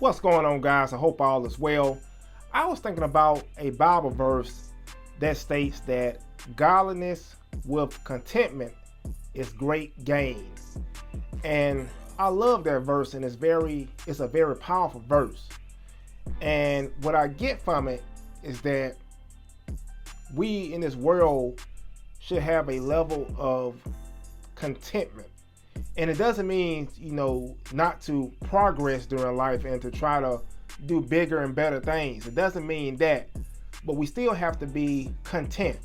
What's going on, guys? I hope all is well. I was thinking about a Bible verse that states that godliness with contentment is great gain. And I love that verse, and it's a very powerful verse. And what I get from it is that we in this world should have a level of contentment. And it doesn't mean, not to progress during life and to try to do bigger and better things. It doesn't mean that. But we still have to be content.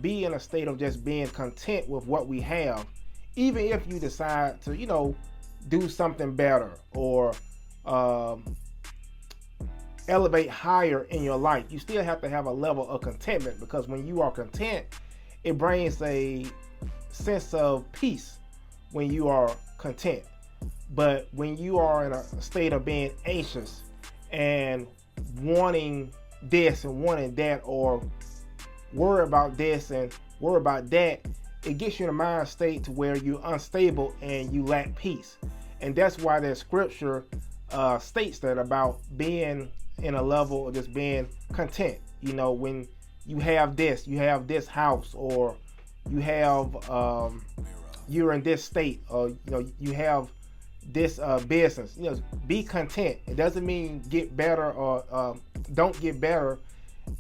Be in a state of just being content with what we have. Even if you decide to, do something better or elevate higher in your life, you still have to have a level of contentment, because when you are content, it brings a sense of peace when you are content. But when you are in a state of being anxious and wanting this and wanting that, or worry about this and worry about that, it gets you in a mind state to where you're unstable and you lack peace. And that's why that scripture states that about being in a level of just being content. When you have this house, or you have you're in this state, or you have this business. Be content. It doesn't mean get better or don't get better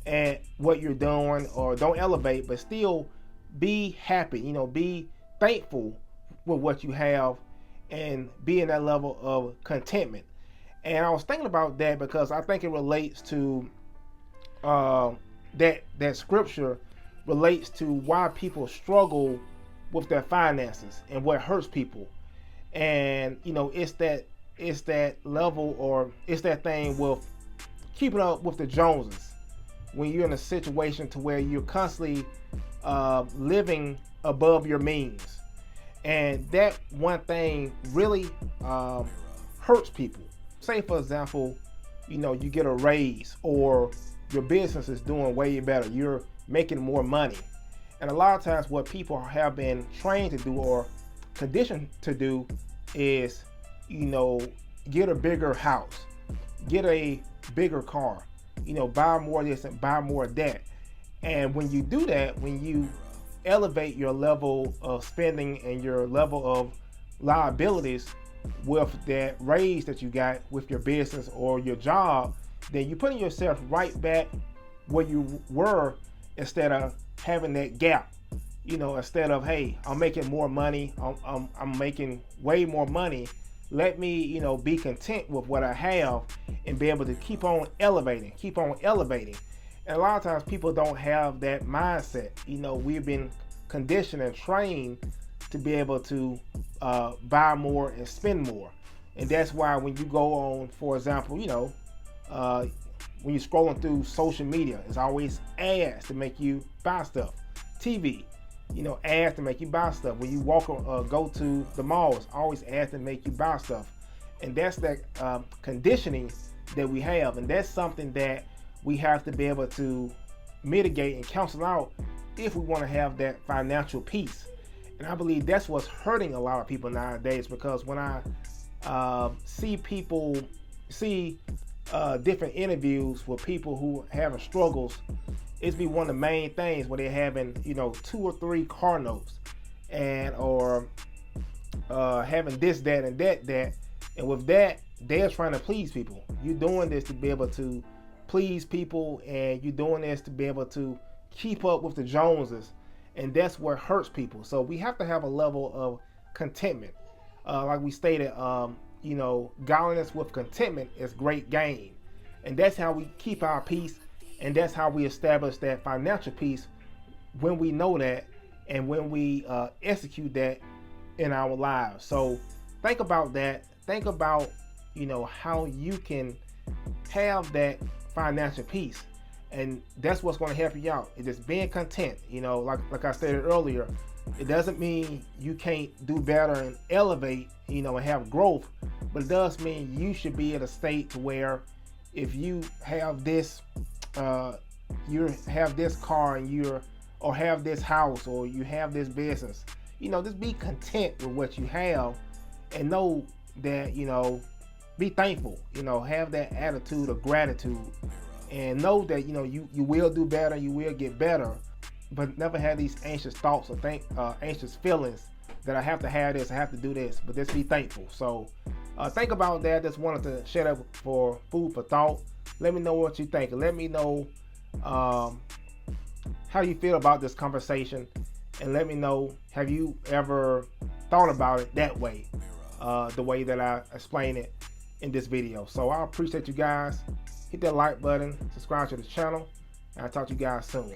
at what you're doing, or don't elevate, but still be happy. Be thankful with what you have and be in that level of contentment. And I was thinking about that because I think it relates to that scripture relates to why people struggle with their finances and what hurts people. And it's that level, or it's that thing with keeping up with the Joneses. When you're in a situation to where you're constantly living above your means, and that one thing really hurts people. Say, for example, you get a raise, or your business is doing way better, you're making more money. And a lot of times what people have been trained to do or conditioned to do is, get a bigger house, get a bigger car, buy more of this and buy more of that. And when you do that, when you elevate your level of spending and your level of liabilities with that raise that you got with your business or your job, then you're putting yourself right back where you were, instead of having that gap. Instead of, hey, I'm making more money, I'm making way more money, let me be content with what I have and be able to keep on elevating. And a lot of times people don't have that mindset. We've been conditioned and trained to be able to buy more and spend more. And that's why when you go on, for example, when you're scrolling through social media, it's always ads to make you buy stuff. TV, ads to make you buy stuff. When you go to the mall, it's always ads to make you buy stuff. And that's that conditioning that we have. And that's something that we have to be able to mitigate and cancel out if we want to have that financial peace. And I believe that's what's hurting a lot of people nowadays, because when I see different interviews with people who are having struggles, it's be one of the main things where they're having 2 or 3 car notes, and or having this, that, and that, and with that they're trying to please people. You're doing this to be able to please people, and you're doing this to be able to keep up with the Joneses, and that's what hurts people. So we have to have a level of contentment. Like we stated, godliness with contentment is great gain. And that's how we keep our peace, and that's how we establish that financial peace, when we know that and when we execute that in our lives. So think about that. Think about, how you can have that financial peace. And that's what's going to help you out. It's just being content. Like I stated earlier, it doesn't mean you can't do better and elevate, and have growth, but it does mean you should be at a state to where if you have this, you have this car, and or have this house, or you have this business, just be content with what you have, and know that be thankful. You know, have that attitude of gratitude, and know that you will do better, you will get better, but never have these anxious thoughts or anxious feelings that I have to have this, I have to do this, but just be thankful. So think about that. Just wanted to share that for food for thought. Let me know what you think. Let me know how you feel about this conversation, and let me know, have you ever thought about it that way, the way that I explain it in this video. So I appreciate you guys. Hit that like button, subscribe to the channel, and I'll talk to you guys soon.